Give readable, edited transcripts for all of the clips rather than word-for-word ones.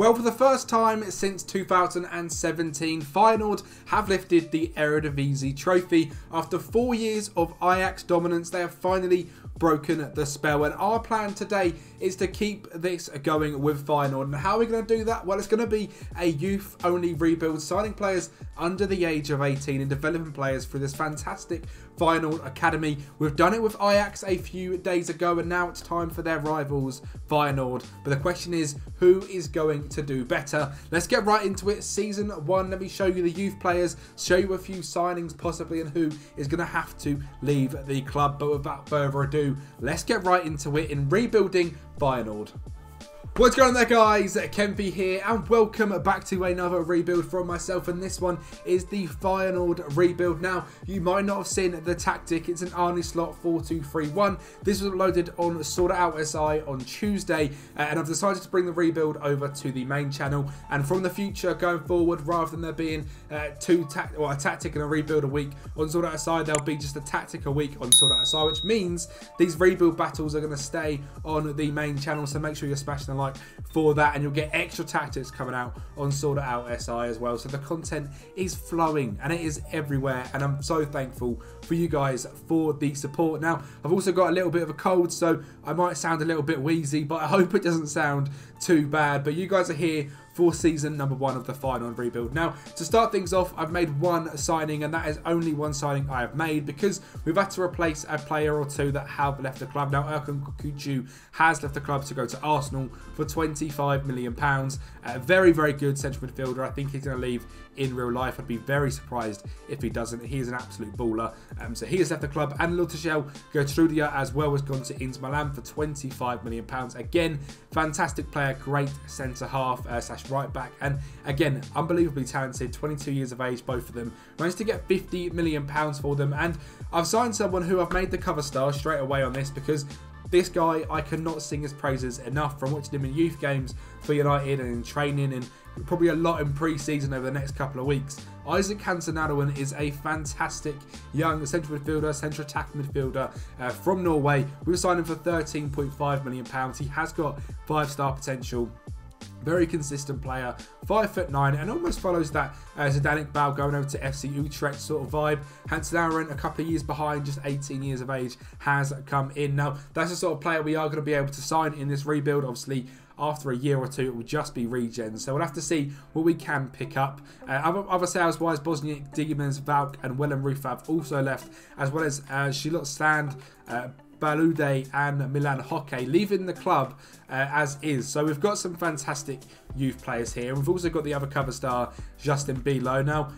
Well, for the first time since 2017, Feyenoord have lifted the Eredivisie trophy. After 4 years of Ajax dominance, they have finally broken the spell, and our plan today is to keep this going with Feyenoord. And how are we going to do that? Well, it's going to be a youth-only rebuild, signing players under the age of 18 and developing players through this fantastic Feyenoord Academy. We've done it with Ajax a few days ago, and now it's time for their rivals, Feyenoord. But the question is, who is going to do better? Let's get right into it. Season 1, let me show you the youth players, show you a few signings possibly, and who is going to have to leave the club. But without further ado, let's get right into it in rebuilding Feyenoord. What's going on there, guys? Kempy here, and welcome back to another rebuild from myself, and this one is the Feyenoord rebuild. Now, you might not have seen the tactic. It's an Arnie slot 4-2-3-1. This was uploaded on Sortitoutsi on Tuesday, and I've decided to bring the rebuild over to the main channel. And from the future going forward, rather than there being a tactic and a rebuild a week on Sortitoutsi, there'll be just a tactic a week on Sortitoutsi, which means these rebuild battles are going to stay on the main channel. So make sure you're smashing the like for that, and you'll get extra tactics coming out on Sortitoutsi as well. So the content is flowing and it is everywhere, and I'm so thankful for you guys for the support. Now, I've also got a little bit of a cold, so I might sound a little bit wheezy, but I hope it doesn't sound too bad. But you guys are here for season number 1 of the Feyenoord rebuild. Now, to start things off, I've made one signing, and that is only one signing I have made because we've had to replace a player or two that have left the club. Now, Erkan Kukucu has left the club to go to Arsenal for £25 million. Very, very good central midfielder. I think he's going to leave in real life. I'd be very surprised if he doesn't. He is an absolute baller. So he has left the club, and Lutashel Gertrudia as well has gone to Inter Milan for £25 million. Again, fantastic player, great centre half / right back, and again, unbelievably talented. 22 years of age, both of them. Managed to get £50 million for them, and I've signed someone who I've made the cover star straight away on this because this guy, I cannot sing his praises enough from watching him in youth games for United and in training, and probably a lot in pre-season over the next couple of weeks. Isaac Hansen is a fantastic young central midfielder, central attack midfielder from Norway. We've signed him for £13.5 million. He has got 5-star potential. Very consistent player, 5'9", and almost follows that Zidane Iqbal going over to FC Utrecht sort of vibe. Hansen a couple of years behind, just 18 years of age, has come in. Now, that's the sort of player we are going to be able to sign in this rebuild. Obviously, after a year or two, it will just be regen. So we'll have to see what we can pick up. Other sales-wise, Bosniak, Diemers, Valk, and Willem Roof have also left, as well as Shilot Stand, Balude and Milan Hockey leaving the club as is. So we've got some fantastic youth players here. We've also got the other cover star, Justin Bilo. Now,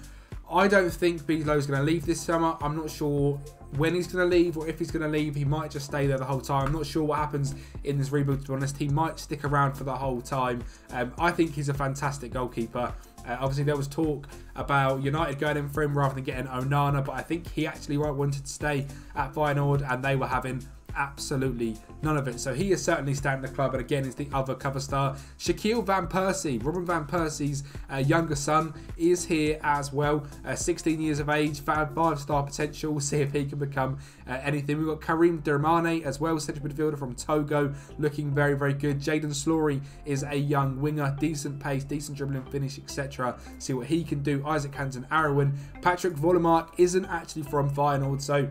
I don't think Bilo's going to leave this summer. I'm not sure when he's going to leave or if he's going to leave. He might just stay there the whole time. I'm not sure what happens in this rebuild, to be honest. He might stick around for the whole time. I think he's a fantastic goalkeeper. Obviously, there was talk about United going in for him rather than getting Onana, but I think he actually wanted to stay at Feyenoord, and they were having absolutely none of it. So he is certainly staying at the club, and again is the other cover star. Shaquille Van Persie, Robin Van Persie's younger son, is here as well. 16 years of age, 5-star potential. We'll see if he can become anything. We've got Karim Dermane as well, central midfielder from Togo, looking very, very good. Jaden Slory is a young winger, decent pace, decent dribbling finish, etc. See what he can do. Isaac Hansen Arwen. Patrick Vollemark isn't actually from Feyenoord, so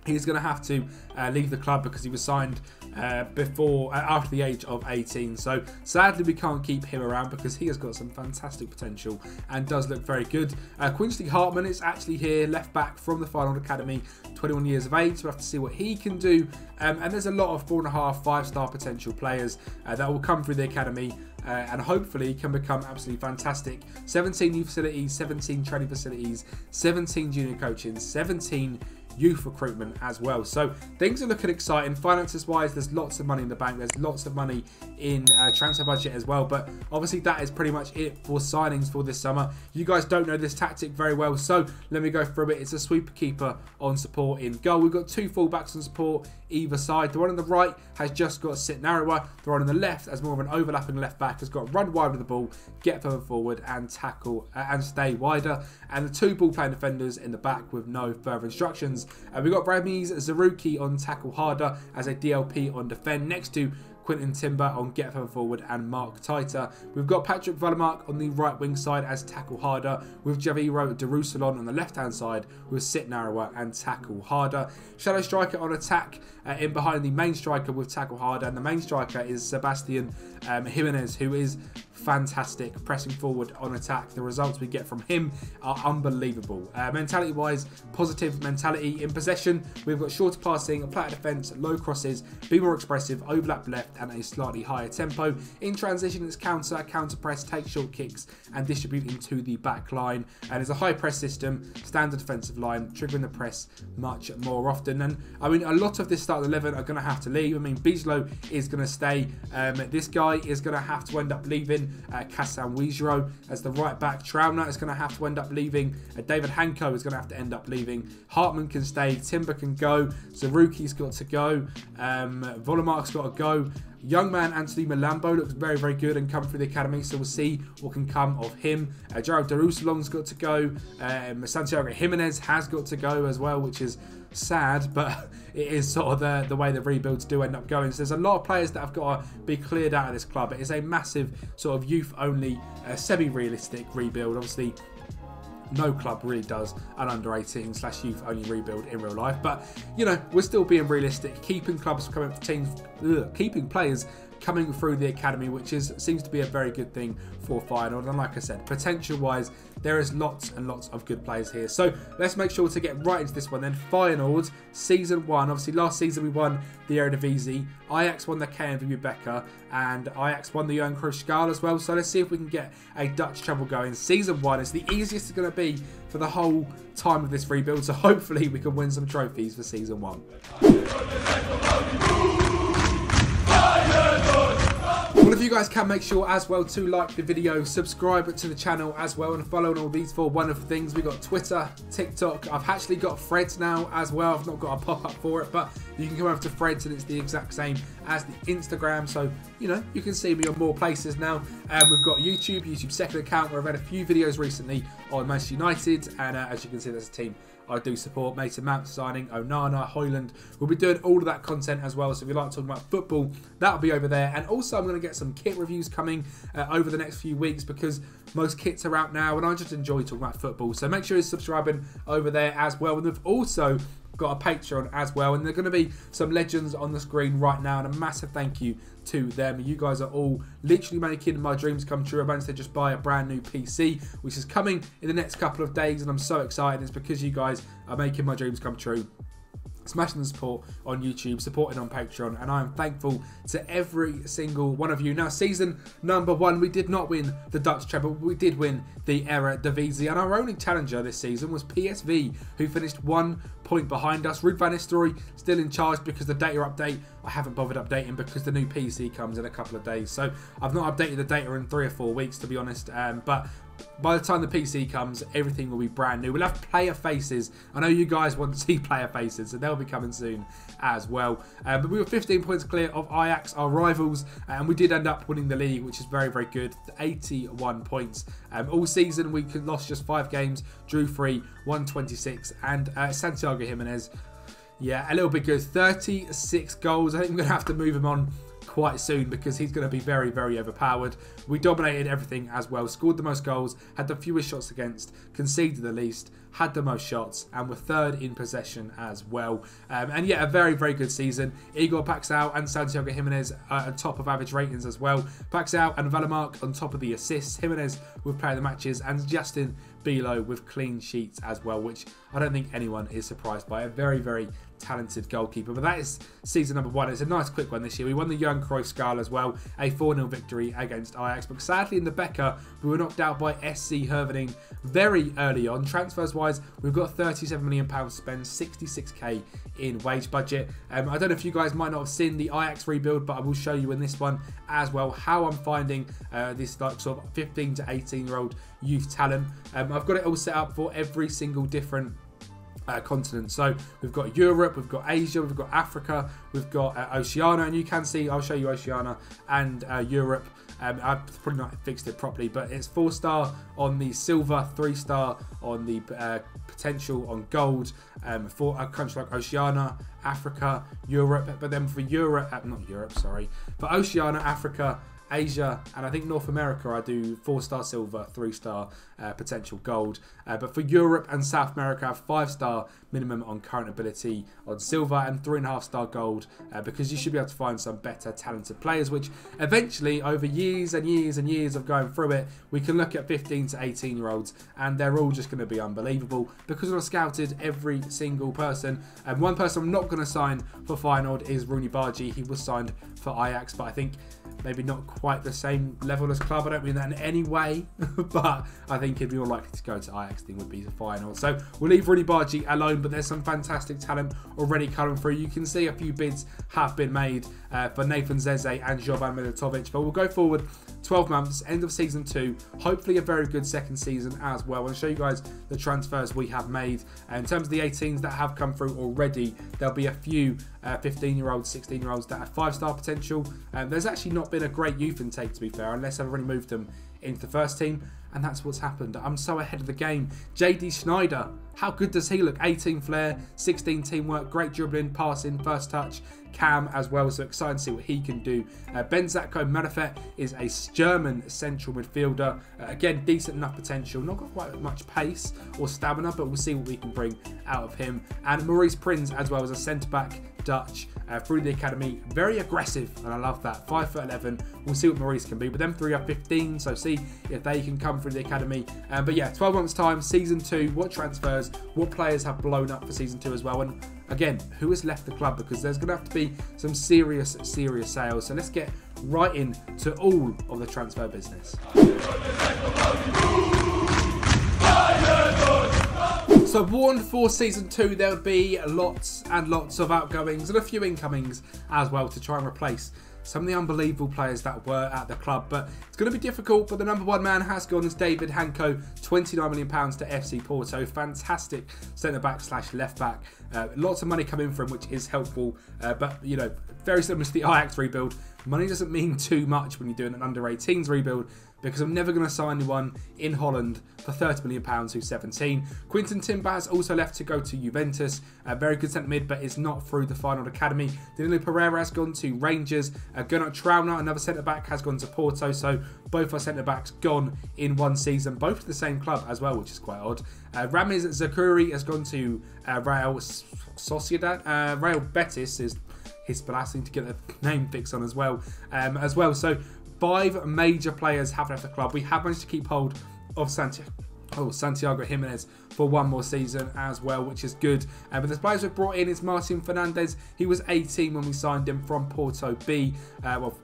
he's going to have to leave the club because he was signed after the age of 18. So sadly, we can't keep him around because he has got some fantastic potential and does look very good. Quincy Hartman is actually here, left back from the Feyenoord Academy, 21 years of age. So we'll have to see what he can do. And there's a lot of 4.5, 5-star potential players that will come through the academy and hopefully can become absolutely fantastic. 17 new facilities, 17 training facilities, 17 junior coaching, 17 youth recruitment as well. So things are looking exciting. Finances wise, there's lots of money in the bank. There's lots of money in transfer budget as well. But obviously that is pretty much it for signings for this summer. You guys don't know this tactic very well, so let me go through it. It's a sweeper keeper on support in goal. We've got two fullbacks on support either side. The one on the right has just got to sit narrower. The one on the left, as more of an overlapping left back, has got to run wide with the ball, get further forward and tackle and stay wider. And the two ball playing defenders in the back with no further instructions. We've got Ramiz Zarouki on tackle harder as a DLP on defend, next to Quinton Timber on get further forward and Mark Titer. We've got Patrick Valemark on the right wing side as tackle harder, with Javiro Darussalon on the left hand side with sit narrower and tackle harder. Shadow striker on attack in behind the main striker with tackle harder, and the main striker is Sebastian Jimenez, who is fantastic pressing forward on attack. The results we get from him are unbelievable. Mentality wise, positive mentality. In possession, we've got shorter passing, a flatter defence, low crosses, be more expressive, overlap left and a slightly higher tempo. In transition, it's counter press, take short kicks and distribute into the back line. And it's a high press system, standard defensive line, triggering the press much more often. And I mean, a lot of this starting 11 are going to have to leave. I mean, Bislo is going to stay. This guy is going to have to end up leaving. Kassan Wijro as the right back. Trauner is going to have to end up leaving. David Hanko is going to have to end up leaving. Hartman can stay. Timber can go. Zaruki's got to go. Volomark's got to go. Young man Anthony Malambo looks very, very good and come through the academy, so we'll see what can come of him. Gerald Darussalon's got to go. Santiago Jimenez has got to go as well, which is sad, but it is sort of the way the rebuilds do end up going. So there's a lot of players that have got to be cleared out of this club. It is a massive sort of youth-only, semi-realistic rebuild. Obviously, no club really does an under 18 / youth only rebuild in real life, but you know, we're still being realistic, keeping clubs coming for teams, keeping players coming through the academy, which seems to be a very good thing for Feyenoord. And like I said, potential wise, there is lots and lots of good players here. So let's make sure to get right into this one then. Feyenoord season 1. Obviously last season we won the Eredivisie. Ajax won the KNVB Beker and Ajax won the Johan Cruyff Schaal as well. So let's see if we can get a Dutch treble going. Season 1 is the easiest it's going to be for the whole time of this rebuild. So hopefully we can win some trophies for season 1. Well, if you guys can, make sure as well to like the video, subscribe to the channel as well, and follow on all these 4 wonderful things. We've got Twitter, TikTok. I've actually got Threads now as well. I've not got a pop-up for it, but you can come over to Threads and it's the exact same as the Instagram. So, you know, you can see me on more places now. We've got YouTube second account where I've had a few videos recently on Manchester United. And as you can see, there's a team I do support. Mason Mount signing, Onana, Hoyland. We'll be doing all of that content as well. So if you like talking about football, that'll be over there. And also I'm going to get some kit reviews coming over the next few weeks, because most kits are out now and I just enjoy talking about football. So make sure you're subscribing over there as well. And we've also got a Patreon as well, and there are going to be some legends on the screen right now, and a massive thank you to them. You guys are all literally making my dreams come true. I managed to just buy a brand new PC, which is coming in the next couple of days, and I'm so excited. It's because you guys are making my dreams come true. Smashing the support on YouTube, supporting on Patreon, and I am thankful to every single one of you. Now, season number 1, we did not win the Dutch treble, but we did win the Eredivisie, and our only challenger this season was PSV, who finished 1 point behind us. Ruud van Nistelrooy still in charge because the data update, I haven't bothered updating because the new PC comes in a couple of days, so I've not updated the data in 3 or 4 weeks, to be honest, but by the time the PC comes, everything will be brand new. We'll have player faces. I know you guys want to see player faces, so they'll be coming soon as well. But we were 15 points clear of Ajax, our rivals, and we did end up winning the league, which is very, very good. 81 points. All season, we lost just 5 games, drew 3, won 26, and Santiago Jimenez, yeah, a little bit good. 36 goals. I think I'm going to have to move him on quite soon because he's going to be very, very overpowered. We dominated everything as well, scored the most goals, had the fewest shots against, conceded the least, had the most shots, and were 3rd in possession as well. And yeah, a very, very good season. Igor Paxao and Santiago Jimenez on top of average ratings as well. Paxao and Valemark on top of the assists, Jimenez with player of the matches, and Justin Bilo with clean sheets as well, which I don't think anyone is surprised by. A very, very talented goalkeeper. But that is season number 1. It's a nice quick one this year. We won the Johan Cruyff Schaal as well, a 4-0 victory against Ajax, but sadly in the Beker we were knocked out by SC Hervening very early on. Transfers wise, we've got £37 million to spend, 66k in wage budget. I don't know if you guys might not have seen the Ajax rebuild, but I will show you in this one as well how I'm finding this like sort of 15 to 18 year old youth talent. I've got it all set up for every single different continent. So we've got Europe, we've got Asia, we've got Africa, we've got Oceania, and you can see, I'll show you Oceania and Europe I've probably not fixed it properly, but it's 4-star on the silver, 3-star on the potential on gold for a country like Oceania, Africa, Europe. But then for for Oceania, Africa, Asia, and I think North America, I do 4-star silver, 3-star potential gold. But for Europe and South America, I have 5-star minimum on current ability on silver and 3.5-star gold, because you should be able to find some better talented players, which eventually, over years and years and years of going through it, we can look at 15 to 18-year-olds and they're all just going to be unbelievable because I've scouted every single person. And one person I'm not going to sign for Feyenoord is Rooney Bargi. He was signed for Ajax, but I think maybe not quite the same level as club. I don't mean that in any way, but I think he'd be more likely to go to Ajax than would be to Feyenoord. So we'll leave Rooney Bargi alone, but there's some fantastic talent already coming through. You can see a few bids have been made for Nathan Zeze and Jovan Militovic, but we'll go forward 12 months, end of season 2, hopefully a very good second season as well. I'll show you guys the transfers we have made. In terms of the 18s that have come through already, there'll be a few 15-year-olds, 16-year-olds that have 5-star potential. There's actually not been a great youth intake, to be fair, unless I've already moved them into the first team, and that's what's happened. I'm so ahead of the game. JD Schneider, how good does he look? 18 flair, 16 teamwork, great dribbling, passing, first touch, cam as well, so excited to see what he can do. Benzatko Marifet is a German central midfielder. Again, decent enough potential, not got quite much pace or stamina, but we'll see what we can bring out of him. And Maurice Prins as well as a centre-back, Dutch, through the academy, very aggressive, and I love that. 5'11". We'll see what Maurice can be, but them three are 15, so see if they can come through the academy. But yeah, 12 months time, season 2, what transfers, what players have blown up for season 2 as well, and again, who has left the club, because there's going to have to be some serious sales. So let's get right into all of the transfer business. So warned for season 2 there would be lots and lots of outgoings and a few incomings as well to try and replace some of the unbelievable players that were at the club, but it's going to be difficult. But the number one man has gone as David Hanko, £29 million to FC Porto. Fantastic centre-back / left-back. Lots of money coming from, which is helpful, but you know, very similar to the Ajax rebuild. Money doesn't mean too much when you're doing an under-18s rebuild, because I'm never going to sign anyone in Holland for £30 million who's 17. Quinton Timber has also left to go to Juventus. A very good centre mid, but is not through the Feyenoord Academy. Danilo Pereira has gone to Rangers. Gernot Trauner, another centre-back, has gone to Porto. So both our centre-backs gone in one season, both to the same club as well, which is quite odd. Ramiz Zakuri has gone to Real Sociedad. Real Betis is his blasting to get the name fixed on as well. So 5 major players have left the club. We have managed to keep hold of Santiago Jimenez for one more season as well, which is good. But the players we've brought in is Martin Fernandez. He was 18 when we signed him from Porto B,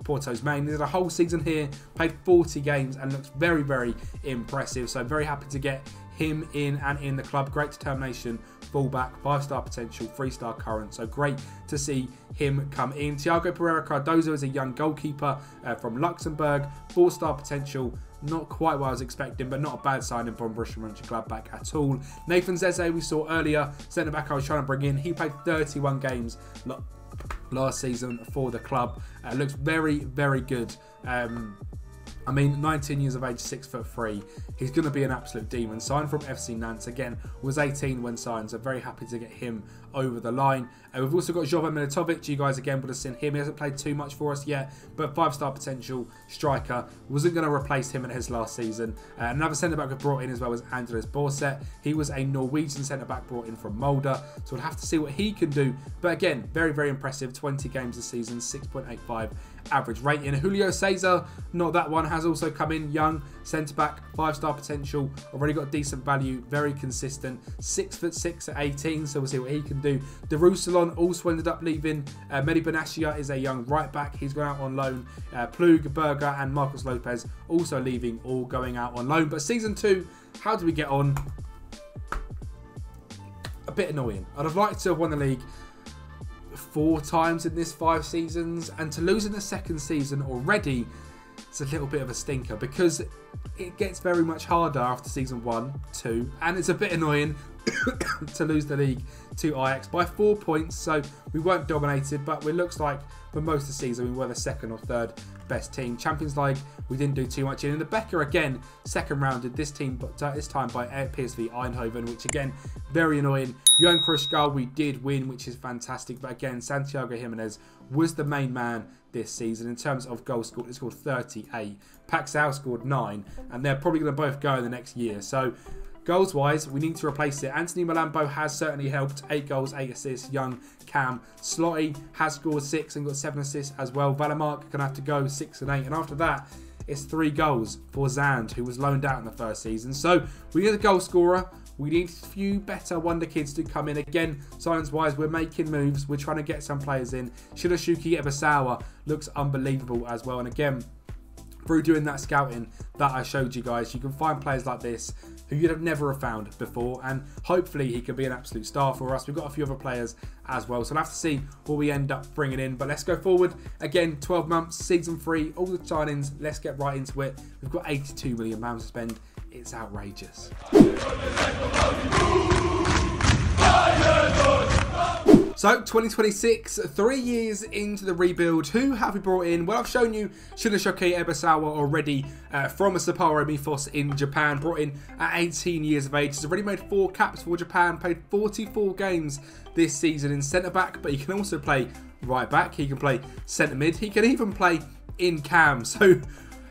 Porto's main. He did a whole season here, played 40 games and looks very, very impressive. So very happy to get him in and in the club. Great determination, fullback, 5-star potential, 3-star current. So great to see him come in. Thiago Pereira Cardozo is a young goalkeeper from Luxembourg, 4-star potential. Not quite what I was expecting, but not a bad signing from Borussia Mönchengladbach at all. Nathan Zeze, we saw earlier, centre-back I was trying to bring in. He played 31 games last season for the club. Looks very, very good. I mean, 19 years of age, 6'3". He's going to be an absolute demon. Signed from FC Nantes. Again, was 18 when signed, so very happy to get him over the line. We've also got Jovan Militovic. You guys, again, would have seen him. He hasn't played too much for us yet, but 5-star potential striker. Wasn't going to replace him in his last season. Another centre-back we brought in as well was Andres Borset. He was a Norwegian centre-back brought in from Molde, so we'll have to see what he can do. But again, very, very impressive. 20 games this season, 6.85 average rating. Julio Cesar, not that one, has also come in, young centre-back, 5-star potential, already got decent value, very consistent, 6'6" at 18, so we'll see what he can do. Darussalon also ended up leaving. Mehdi Benatia is a young right-back, he's going out on loan. Plug, Berger and Marcos Lopez also leaving, all going out on loan. But season 2, how do we get on? A bit annoying. I'd have liked to have won the league 4 times in this 5 seasons, and to lose in the second season already it's a little bit of a stinker because it gets very much harder after season 1, 2, and it's a bit annoying to lose the league to Ajax by 4 points. So we weren't dominated, but it looks like for most of the season we were the second or third best team. Champions League, we didn't do too much in. And the Becker again, second rounded this team, but this time by PSV Eindhoven, which again, very annoying. Johan Cruyff, we did win, which is fantastic. But again, Santiago Jimenez was the main man this season in terms of goals scored. He scored 38. Paxao scored 9, and they're probably going to both go in the next year. So goals wise, we need to replace it. Anthony Malambo has certainly helped. 8 goals, 8 assists. Young Cam Slotty has scored 6 and got 7 assists as well. Valamark can have to go 6 and 8. And after that, it's 3 goals for Zand, who was loaned out in the first season. So we need a goal scorer. We need a few better wonder kids to come in. Again, signings-wise, we're making moves. We're trying to get some players in. Shiroshuki Ebasawa looks unbelievable as well. And again, through doing that scouting that I showed you guys, you can find players like this who you'd have never have found before, and hopefully he can be an absolute star for us. We've got a few other players as well, so we'll have to see what we end up bringing in. But let's go forward. Again, 12 months, season 3, all the signings. Let's get right into it. We've got £82 million to spend. It's outrageous. So, 2026, 3 years into the rebuild. Who have we brought in? Well, I've shown you Shiroshuki Ebasawa already from a Sapporo Mifos in Japan. Brought in at 18 years of age. He's already made 4 caps for Japan. Played 44 games this season in centre-back. But he can also play right-back. He can play centre-mid. He can even play in cam. So,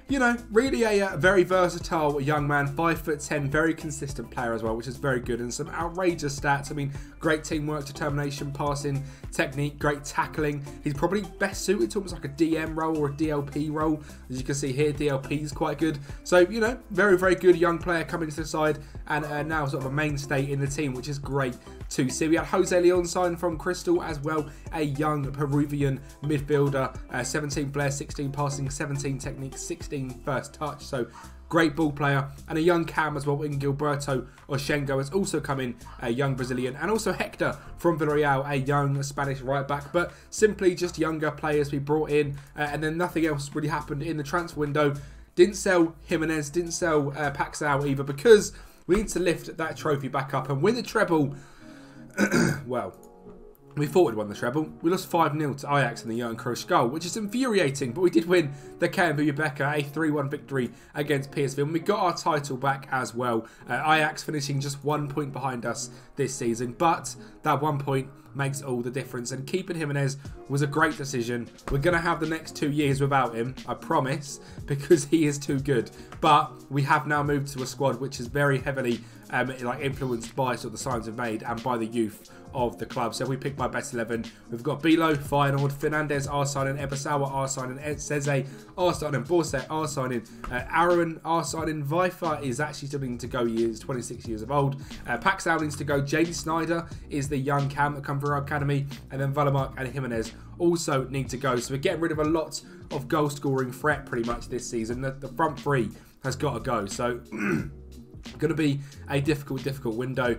you know, really a very versatile young man, 5'10", very consistent player as well, which is very good, and some outrageous stats. I mean, great teamwork, determination, passing, technique, great tackling. He's probably best suited to almost like a DM role or a DLP role. As you can see here, DLP is quite good. So, you know, very, very good young player coming to the side, and now sort of a mainstay in the team, which is great to see. We had Jose Leon signed from Crystal as well, a young Peruvian midfielder, 17 flair, 16 passing, 17 technique, 16 first touch. So great ball player, and a young cam as well in Gilberto Oshengo has also come in, a young Brazilian, and also Hector from Villarreal, a young Spanish right back. But simply just younger players we brought in, and then nothing else really happened in the transfer window. Didn't sell Jimenez, didn't sell Paxao either, because we need to lift that trophy back up and win the treble. Well, we thought we'd won the treble. We lost 5-0 to Ajax in the Johan Cruyff goal, which is infuriating, but we did win the KMV Becker, a 3-1 victory against PSV, and we got our title back as well. Ajax finishing just 1 point behind us this season, but that 1 point makes all the difference, and keeping Jimenez was a great decision. We're going to have the next 2 years without him, I promise, because he is too good. But we have now moved to a squad which is very heavily influenced by sort of the signs we've made and by the youth of the club. So we picked my best 11. We've got Bilo, Feyenoord, Fernandez, R signing, Ebasawa, R signing, Seze, R signing, Borset, R signing, Aaron, R signing, Vifer is actually still needing to go. He is 26 years of old. Paxao needs to go. JD Snyder is the young cam that come through our academy, and then Valamark and Jimenez also need to go. So we're getting rid of a lot of goal scoring threat pretty much this season. The front 3 has got to go. So going to be a difficult window.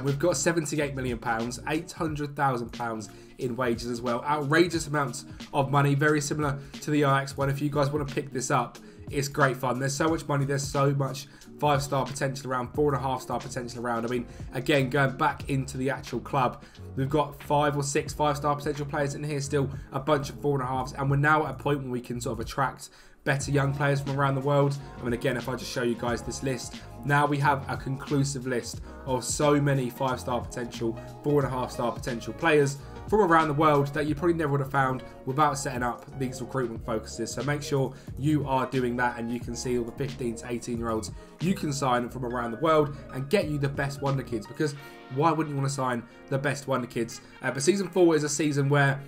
We've got £78 million, £800,000 in wages as well. Outrageous amounts of money, very similar to the Ajax one. If you guys want to pick this up, it's great fun. There's so much money, there's so much 5-star potential around, 4.5-star potential around. I mean, again, going back into the actual club, we've got 5 or 6 5-star potential players in here, still a bunch of 4.5s, and we're now at a point where we can sort of attract better young players from around the world. I mean, again, if I just show you guys this list, now we have a conclusive list of so many 5-star potential, 4.5-star potential players from around the world that you probably never would have found without setting up these recruitment focuses. So make sure you are doing that, and you can see all the 15 to 18 year olds you can sign from around the world and get you the best wonder kids, because why wouldn't you want to sign the best wonder kids? But season 4 is a season where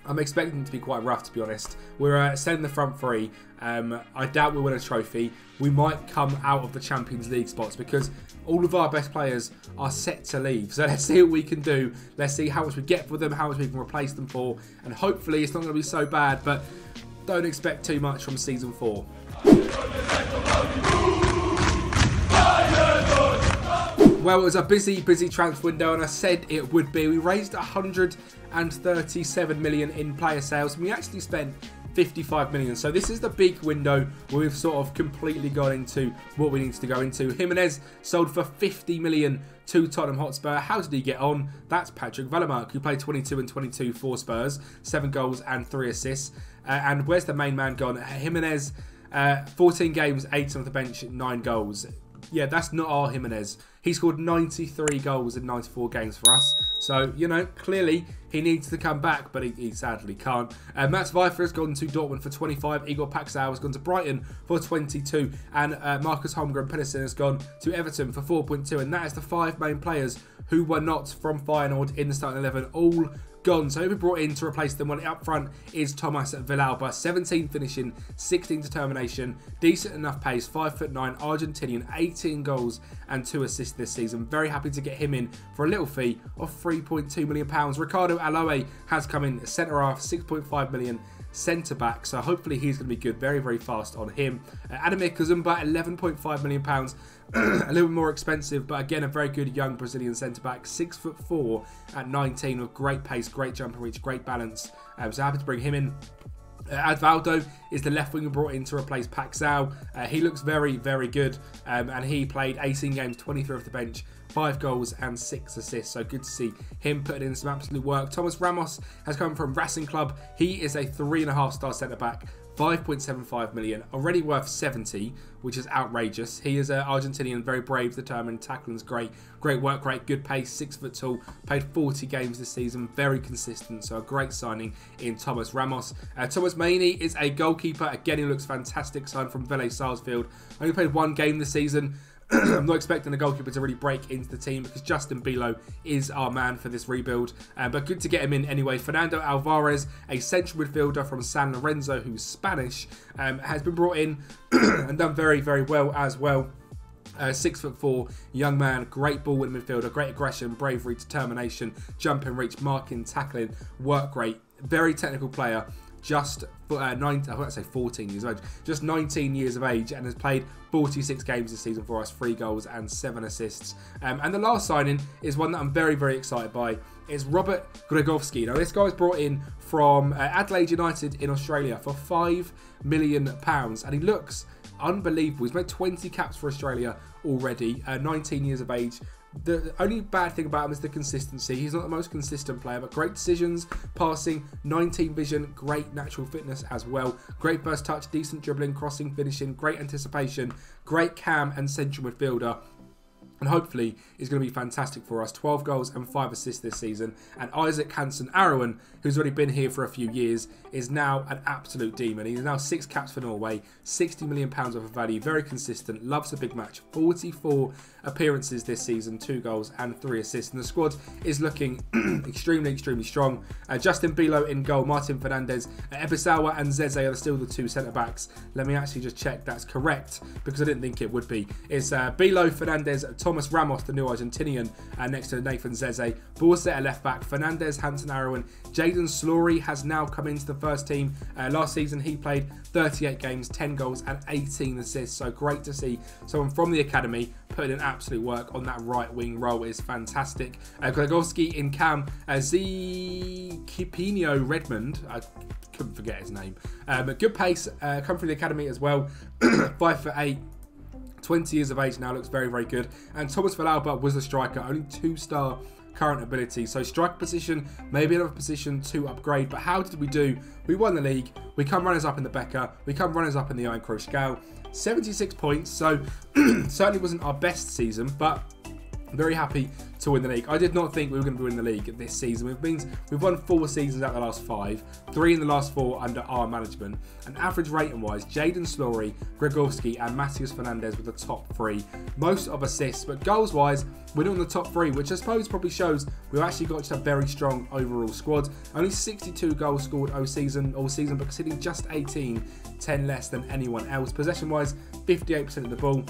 I'm expecting it to be quite rough, to be honest. We're setting the front 3. I doubt we'll win a trophy. We might come out of the Champions League spots because all of our best players are set to leave. So let's see what we can do. Let's see how much we get for them, how much we can replace them for. And hopefully it's not going to be so bad, but don't expect too much from season 4. Well, it was a busy transfer window, and I said it would be. We raised 137 million in player sales, and we actually spent 55 million. So this is the big window where we've sort of completely gone into what we need to go into. Jimenez sold for 50 million to Tottenham Hotspur. How did he get on? That's Patrick Valemark, who played 22 and 22 for Spurs, 7 goals and 3 assists. And where's the main man gone? Jimenez, 14 games, 8 on the bench, 9 goals. Yeah, that's not our Jimenez. He scored 93 goals in 94 games for us. So, you know, clearly he needs to come back, but he sadly can't. Mats Weifer has gone to Dortmund for 25. Igor Paxao has gone to Brighton for 22. And Marcus Holmgren Pedersen has gone to Everton for 4.2. And that is the 5 main players who were not from Feyenoord in the starting 11, all gone. So who we brought in to replace them? Well, up front is Thomas Villalba, 17 finishing, 16 determination, decent enough pace, 5'9", Argentinian, 18 goals and 2 assists this season. Very happy to get him in for a little fee of £3.2 million. Ricardo Aloe has come in, centre half, 6.5 million. Centre back, so hopefully he's going to be good. Very, very fast on him. Adamir Kazumba, £11.5 million. A little bit more expensive, but again, a very good young Brazilian centre back. 6'4" at 19 with great pace, great jump and reach, great balance. So happy to bring him in. Advaldo is the left wing we brought in to replace Paxao. He looks very, very good, and he played 18 games, 23 off the bench, 5 goals and 6 assists. So good to see him putting in some absolute work. Thomas Ramos has come from Racing Club. He is a 3.5-star centre back. 5.75 million, already worth 70, which is outrageous. He is an Argentinian, very brave, determined, tackling's great, great work rate, good pace, 6 foot tall, played 40 games this season, very consistent, so a great signing in Thomas Ramos. Thomas Maini is a goalkeeper, again he looks fantastic, signed from Vélez Sarsfield, only played 1 game this season. I'm not expecting the goalkeeper to really break into the team because Justin Bilo is our man for this rebuild. But good to get him in anyway. Fernando Alvarez, a central midfielder from San Lorenzo who's Spanish, has been brought in and done very, very well as well. 6'4", young man, great ball in midfielder, great aggression, bravery, determination, jump and reach, marking, tackling, work rate, very technical player. Just 14 years of age, just 19 years of age, and has played 46 games this season for us, 3 goals and 7 assists. And the last signing is one that I'm very, very excited by. It's Robert Gregowski. Now, this guy was brought in from Adelaide United in Australia for £5 million, and he looks unbelievable. He's made 20 caps for Australia already, 19 years of age. The only bad thing about him is the consistency. He's not the most consistent player, but great decisions, passing, 19 vision, great natural fitness as well. Great first touch, decent dribbling, crossing, finishing, great anticipation, great cam and central midfielder. And hopefully is going to be fantastic for us. 12 goals and 5 assists this season. And Isaac Hansen Arowan, who's already been here for a few years, is now an absolute demon. He's now 6 caps for Norway, £60 million worth of value, very consistent, loves a big match, 44 appearances this season, 2 goals and 3 assists. And the squad is looking extremely, extremely strong. Justin Bilo in goal, Martin Fernandez, Ebisawa and Zeze are still the 2 centre-backs. Let me actually just check that's correct, because I didn't think it would be. It's Bilo, Fernandez, Thomas Ramos, the new Argentinian, next to Nathan Zeze. Borset at left back, Fernandez, Hansen Arowan. Jaden Slory has now come into the first team. Last season he played 38 games, 10 goals and 18 assists. So great to see someone from the academy putting in absolute work on that right wing role. Is fantastic. Gregowski in cam, Kipinio Redmond. I couldn't forget his name. But good pace, come from the academy as well. 5'8". 20 years of age now, looks very, very good. And Thomas Villalba was the striker, only 2-star current ability. So strike position, maybe another position to upgrade. But how did we do? We won the league. We come runners up in the Becker. We come runners up in the Iron Crow Scale. 76 points. So certainly wasn't our best season, but very happy to win the league. I did not think we were going to win the league this season. We've won 4 seasons out of the last 5, 3 in the last 4 under our management. And average rating wise, Jaden Slory, Gregowski and Matheus Fernandez were the top 3. Most of assists, but goals wise, we're not in the top 3, which I suppose probably shows we've actually got a very strong overall squad. Only 62 goals scored all season, but conceding just 18, 10 less than anyone else. Possession wise, 58% of the ball.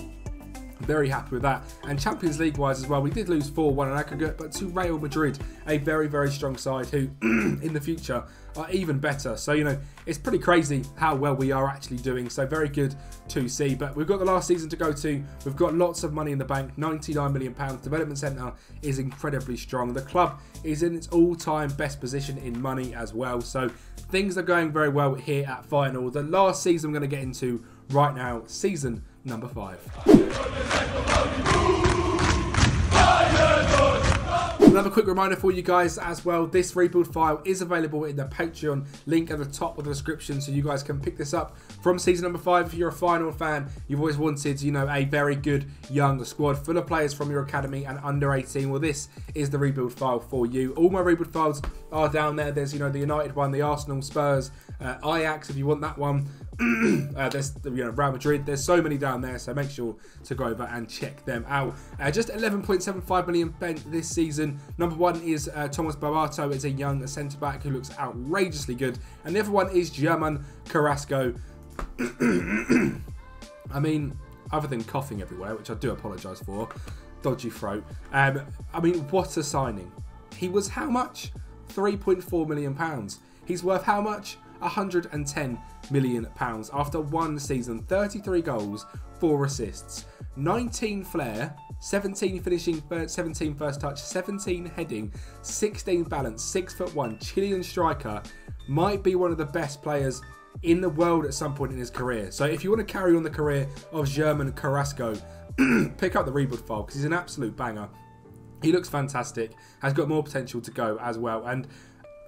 Very happy with that. And Champions League wise as well, we did lose 4-1 in aggregate, but to Real Madrid, a very, very strong side who in the future are even better. So, you know, it's pretty crazy how well we are actually doing. So very good to see. But we've got the last season to go to. We've got lots of money in the bank, £99 million. Development centre is incredibly strong. The club is in its all-time best position in money as well. So things are going very well here at Feyenoord. The last season I'm going to get into right now, season number 5. Another quick reminder for you guys as well, this rebuild file is available in the Patreon link at the top of the description, so you guys can pick this up from season number 5. If you're a Feyenoord fan, you've always wanted, you know, a very good young squad full of players from your academy and under 18. Well, this is the rebuild file for you. All my rebuild files are down there. There's, you know, the United one, the Arsenal, Spurs, Ajax if you want that one. There's, you know, Real Madrid. There's so many down there, so make sure to go over and check them out. Just 11.75 million spent this season. Number 1 is Thomas Boato. It's a young centre back who looks outrageously good, and the other one is German Carrasco. I mean, other than coughing everywhere, which I do apologise for, dodgy throat. I mean, what a signing! He was how much? £3.4 million. He's worth how much? £110 million after one season. 33 goals, 4 assists, 19 flair, 17 finishing, 17 first touch, 17 heading, 16 balance, 6'1", Chilean striker. Might be one of the best players in the world at some point in his career. So if you want to carry on the career of German Carrasco, pick up the rebuild file because he's an absolute banger. He looks fantastic, has got more potential to go as well, and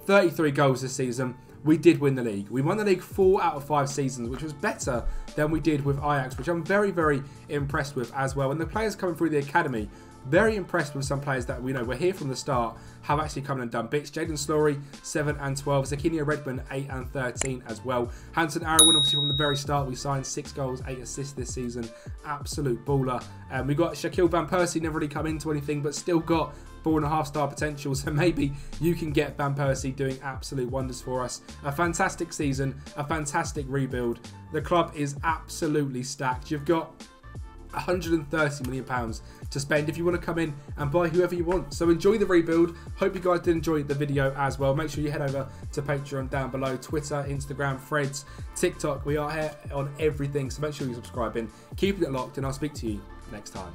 33 goals this season. We did win the league. We won the league 4 out of 5 seasons, which was better than we did with Ajax, which I'm very, very impressed with as well. And the players coming through the academy, very impressed with some players that we know were here from the start, have actually come and done bits. Jaden Slory, 7 and 12. Zakinia Redmond, 8 and 13 as well. Hanson Arrowan, obviously from the very start, we signed 6 goals, 8 assists this season. Absolute baller. We got Shaquille Van Persie, never really come into anything, but still got 4.5-star potential, so maybe you can get Van Persie doing absolute wonders for us. A fantastic season, a fantastic rebuild. The club is absolutely stacked. You've got £130 million to spend if you want to come in and buy whoever you want. So enjoy the rebuild. Hope you guys did enjoy the video as well. Make sure you head over to Patreon down below. Twitter, Instagram, Threads, TikTok. We are here on everything, so make sure you're subscribing. Keep it locked, and I'll speak to you next time.